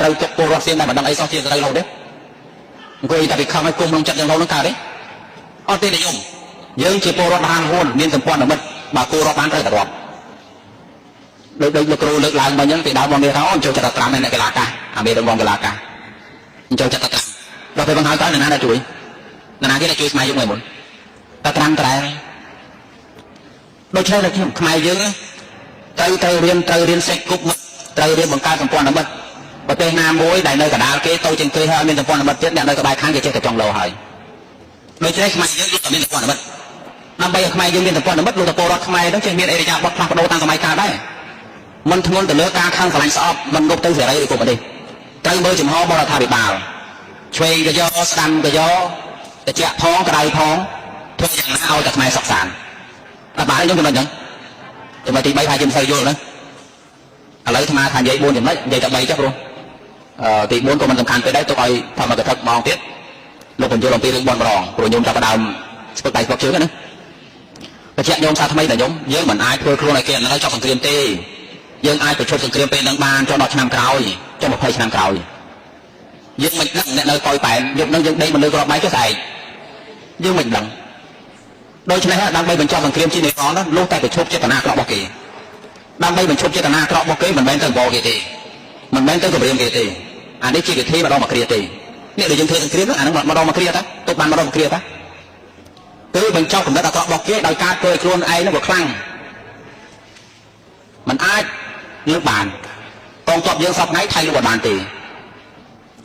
រូវចុកពលរដ្ឋសៀមតែមិនដឹងអីសោះជាត្រូវឡូទេអង្គុយតែពីខំឲ្យគុំក្នុងចិត្តយ៉ាងឡូនឹងកើតទេអត់ទេនិយមយើងជាពលរដ្ឋបានហ៊ុនមានសម្ព័ន្ធមិត្តបើពលរដ្ឋបានត្រូវតែរាប់ដូចលោកគ្រូលើកឡើងមកអញ្ចឹងពីដើមមកមានថាអូចូលចិត្តតែត្រាំនៅកីឡាកាសអាមេរងកីឡាកាសចូលចិត្តតែត្រាំដល់ពេលបង្ហើយតើនរណាជួយនរណាគេជួយស្មារតីយកមកមុនតែត្រាំត្រែដូច្នេះខ្ញុំខ្មែរយើងត្រូវរៀនសេចគុកត្រូវរៀនបង្កើតសម្ព័ន្ធមិត្តប្រទេសណាមួយដែលនៅកណ្ដាលគេទៅជាងគេហើយមានសម្ព័ន្ធមិត្តទៀតអ្នកនៅក្បែរខាងគេចេះតែចង់លោហើយដូច្នេះខ្មែរយើងគឺមានសម្ព័ន្ធមិត្តដើម្បីឲ្យខ្មែរយើងមានសម្ព័ន្ធមិត្តលោកតពលរដ្ឋខ្មែរហ្នឹងចេះមានអេរយាប័តផ្លាស់ប្ដូរតាមសម័យកាលដែរមិនធ្ងន់ទៅលើការខាងឆ្លាញ់ស្អប់មិនងប់ទៅសេរីឬក៏មិនទេត្រូវមើលចំហបរដ្ឋាភិបាលឆ្វេងក៏យកស្ដាំក៏យកតិចផងក្តៅផងធ្វើយ៉ាងណាឲ្យតែខ្មែរសុខសាន្តតែបាទខ្ញុំចំណុចហ្នឹងចំណុចទី3ថាជាមិនសូវយល់ណាឥឡូវអាត្មាថានិយាយ4ចំណុចនិយាយតែ3ចុះព្រោះទី4ក៏មិនសំខាន់ពេកដែរទុកឲ្យធម្មកថាម៉ោងទៀតលោកបញ្យល់អំពីរឿងបនម្ដងព្រោះខ្ញុំចាប់ផ្ដើមស្ពឹកដៃស្ពឹកជើងណាបញ្ជាក់ខ្ញុំថាថ្មីតែខ្ញុំយើងមិនអាចធ្វើខ្លួនឲ្យគេនៅចប់សង្គ្រាមទេយើងអាចបញ្ឈប់សង្គ្រាមពេលនឹងបានចុះ10ឆ្នាំក្រោយចុះ20ឆ្នាំក្រោយយើងមិនដឹងអ្នកនៅកយប៉ែនយកនឹងយើងដេកមកលើក្របបែកចុះស្អែកយើងមិនដឹងដូច្នេះដើម្បីបញ្ចប់សង្គ្រាមជានិរន្តរ៍នោះលុះតែបញ្ឈប់ចេតនាអាក្រក់របស់គេដើម្បីបញ្ឈប់ចេតនាអាក្រក់របស់គេមិនមែនទៅបោគេទេមិនមែនទៅគម្រាមគេទេអានេះជាវិធីម្ដងមកគ្រាទេនេះដែលយើងធ្វើសង្គ្រាមអាហ្នឹងម្ដងមកគ្រាតាទុកបានម្ដងមកគ្រាតាគឺបញ្ចប់កំណត់អាក្រក់របស់គេដោយការធ្វើឲ្យខ្លួនឯងនោះវាខ្លាំងมันអាចលើកបានកងទ័ពយើងសពថ្ងៃថៃលើកបានទេ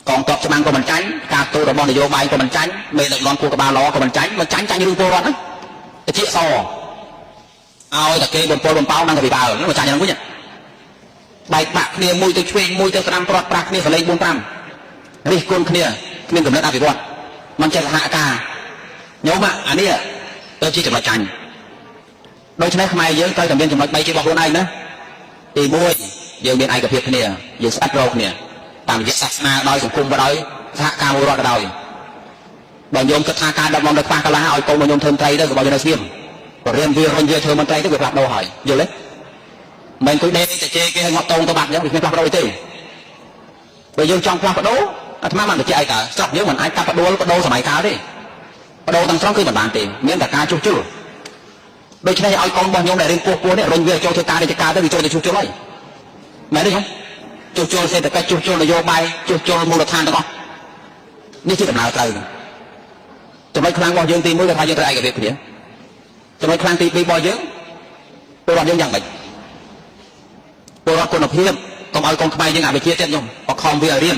កងទ័ពច្បាំងក៏មិនចាញ់ការទូតរបស់នយោបាយក៏មិនចាញ់មេដឹកនាំគូក្បាលល្អក៏មិនចាញ់រឿងពលរដ្ឋហ្នឹងតិចសឲ្យតែគេបំពល់បំផោនឹងកវិបាលហ្នឹងមិនចាញ់ហ្នឹងវិញបែកបាក់គ្នាមួយទៅឆ្វេងមួយទៅស្ដាំព្រាត់ប្រាស់គ្នាសលេង4 5រិះគន់គ្នាគ្មានកំណត់អភិវឌ្ឍមិនចេះសហការខ្ញុំអានេះទៅជាចំណុចចាញ់ដូច្នេះខ្មែរយើងត្រូវតែមានចំណុច3ជារបស់ខ្លួនឯងណាទី1យើងមានឯកភាពគ្នាយើងស្អិតរកគ្នាតាមរយៈសាសនាដោយសង្គមក៏ដោយសហការមួយរដ្ឋក៏ដោយបើខ្ញុំគិតថាការដឹកនាំដោយខ្វះកន្លះឲ្យកូនរបស់ខ្ញុំធ្វើមន្ត្រីទៅក៏បើយើងនៅស្ងៀមក៏រៀនវារុញវាធ្វើមន្ត្រីទៅវាផ្លាស់ប្ដូរហើយយល់ទេមិនគួយដេកតែជេរគេឲ្យងាត់តងទៅបាត់អញ្ចឹងវាគ្មានផ្លាស់ប្ដូរទេបើយើងចង់ផ្លាស់ប្ដូរអាត្មាបានបញ្ជាក់ឲ្យតើស្រុកយើងមិនអាចកាត់ប្ដូរសម័យកាលទេប្ដូរទាំងស្រុងគឺមិនបានទេមានតែការជួសជុលដូច្នេះឲ្យកូនរបស់ខ្ញុំដែលរៀនពោះនេះរុញវាចូលធ្វើការរាជការទៅវាចូលទៅជួសជុលហើយមែនទេខ្ញុំជួសជុលសេដ្ឋកិច្ចជួសជុលនយោបាយជួសជុលមូលដ្ឋានទាំងអស់នេះជាដំណើរត្រូវចំណុចខ្លាំងរបស់យើងទី1គឺថាយើងត្រូវឯកភាពគ្នាចំណុចខ្លាំងទី2របស់យើងពលរដ្ឋយើងយ៉ាងម៉េចពលរដ្ឋគុណភាពកុំឲ្យកូនខ្មែរយើងអវិជ្ជាទៀតខ្ញុំបខំវាឲ្យរៀន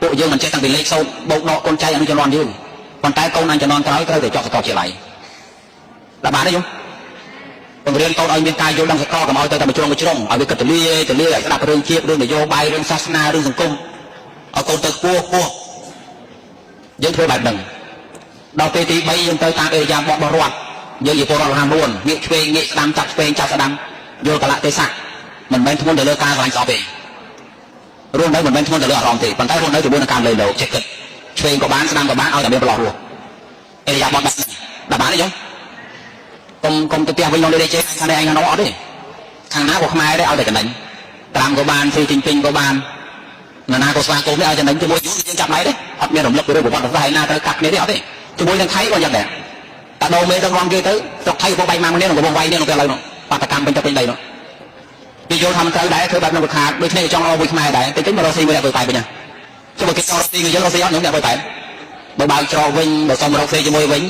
ពួកយើងមិនចេះតាំងពីលេខសូត្របោកដកកូនចៅអនុជំនាន់យើងប៉ុន្តែកូនអនុជំនាន់ក្រោយត្រូវតែចប់សាកលវិទ្យាល័យដល់បានទេខ្ញុំបង្រៀនកូនឲ្យមានការយល់ដឹងសកលកុំឲ្យទៅតែមួយជ្រុងឲ្យវាគិតទលាឲ្យស្ដាប់រឿងជាតិរឿងនយោបាយរឿងសាសនារឿងសង្គមឲ្យកូនទៅពោះយើងធ្វើបែបហ្នឹងដល់ពេលទី3យើងទៅតាមអេរយាប័តរបស់រដ្ឋយើងជាពលរដ្ឋរហ័សរួនងាកឆ្វេងងាកស្ដាំចាប់ឆ្វេងចាប់ស្ដាំយល់កលៈទេសៈមិនមែនធ្ងន់ទៅលើការឆ្លាញ់ស្អប់ទេរស់នៅមិនមែនធ្ងន់ទៅលើអារម្មណ៍ទេប៉ុន្តែរស់នៅជាមួយនឹងការលើលោកចេះគិតឆ្វេងក៏បានស្ដាំក៏បានឲ្យតែមានប្រឡោះរស់អេរយាប័តដល់បានទេខ្ញុំកុំទៅផ្ទះវិញក្នុងលេខចេះខាងនេះឯងខាងនោះអត់ទេខាងណាក៏ខ្មែរដែរឲ្យតែចំណេញត្រាំក៏បានស៊ីទិញពេញក៏បាននរណាក៏ស្វាគមន៍នេះឲ្យចំណេញជាមួយយូរយើងចាប់ដៃទេអត់មានរំលឹកពីរឿងប្រវត្តិសាស្ត្រឯណាត្រូវកាត់គ្នាទេអត់ទេជាមួយនឹងថៃក៏យ៉ាងដែរតែដូរមេដឹកនាំគេទៅស្រុកថៃក៏បែកម៉ាំងគ្នាក្នុងកំពង់វាយនេះក្នុងពេលឥឡូវនោះបាតកម្មពេញទៅពេញដីនោះគេយល់ថាមិនត្រូវដែរធ្វើបែបនោះវាខាតដូចគ្នាចង់ឲ្យមួយខ្មែរដែរតិចតិចមករកស៊ីមួយអ្នកបើបែកវិញណាចុះបើគេចង់រកស៊ីយើងរកស៊ីអត់ខ្ញុំអ្នកបើបែកបើបើច្រកវិញបើសុំរកស៊ីជាមួយវិញ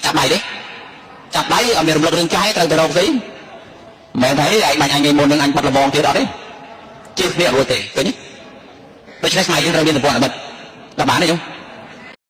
ចាប់ដៃទេចាប់ដៃឲ្យមានរំលឹករឿងចាស់ត្រូវទៅរកស៊ីមិនមែនថាឯងបាញ់អញមុននឹងអញបាត់លបងទៀតអត់ទេជិះគ្នារួចទេឃើញទេដូច្នេះខ្មែរយើងត្រូវមានសម្ព័ន្ធមិត្តដល់បានទេខ្ញុំ